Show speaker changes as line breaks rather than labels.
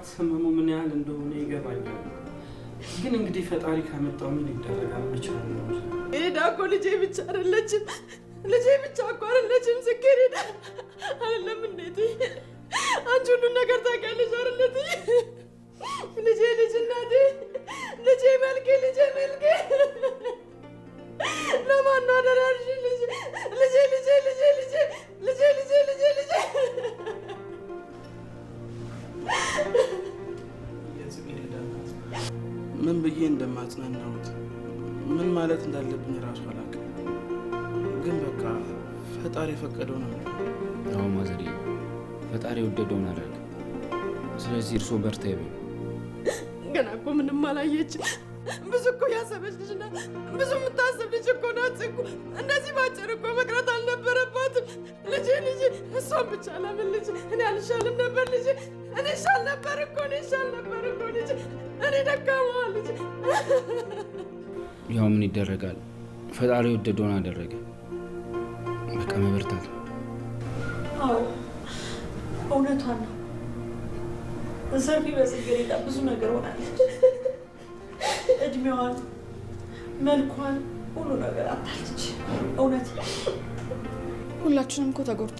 ሰዓት ህመሙ ምን ያህል እንደሆነ ይገባኛል። ግን እንግዲህ ፈጣሪ ካመጣው ምን ይደረጋል? መቻል ነው።
ሄዳ እኮ ልጄ ብቻ አይደለችም። ልጄ ብቻ እኮ አይደለችም። ጽጌረዳ አይደለም እንዴት አንቺ ሁሉን ነገር ታውቂያለሽ አይደለት? ልጄ ልጅ እናቴ ልጄ መልኬ ልጄ መልኬ ለማን ነው አደራሽ? ልጄ ልጄ ልጄ ልጄ ልጄ ልጄ ልጄ ልጄ ልጄ
ምን ብዬ እንደማጽናናውት ምን ማለት እንዳለብኝ ራሱ አላውቅም። ግን በቃ ፈጣሪ የፈቀደው ነው።
አዎ ማዘሪ፣ ፈጣሪ የወደደውን አደረገ። ስለዚህ እርሶ በርታ ይበሉ።
ገና እኮ ምንም አላየችም። ብዙ እኮ ያሰበች ልጅ ናት። ብዙ የምታስብ ልጅ እኮ ናት እኮ። እንደዚህ ባጭር እኮ መቅረት አልነበረባትም። ልጄ ልጄ እሷን ብቻ ለምን ልጄ እኔ አልሻልም ነበር ልጄ እኔ ሻል ነበር እኮ እኔ ሻል ነበር እኮ ልጄ እኔ ደካማ ልጄ።
ያው ምን ይደረጋል፣ ፈጣሪ የወደደውን አደረገ። በቃ መበርታት።
አዎ እውነቷን ነው። ዘርፊ በጽጌረዳ ብዙ ነገር ሆናለች። እድሜዋን፣ መልኳን፣ ሁሉ ነገር አጣለች። እውነት ሁላችንም እኮ ተጎድተናል።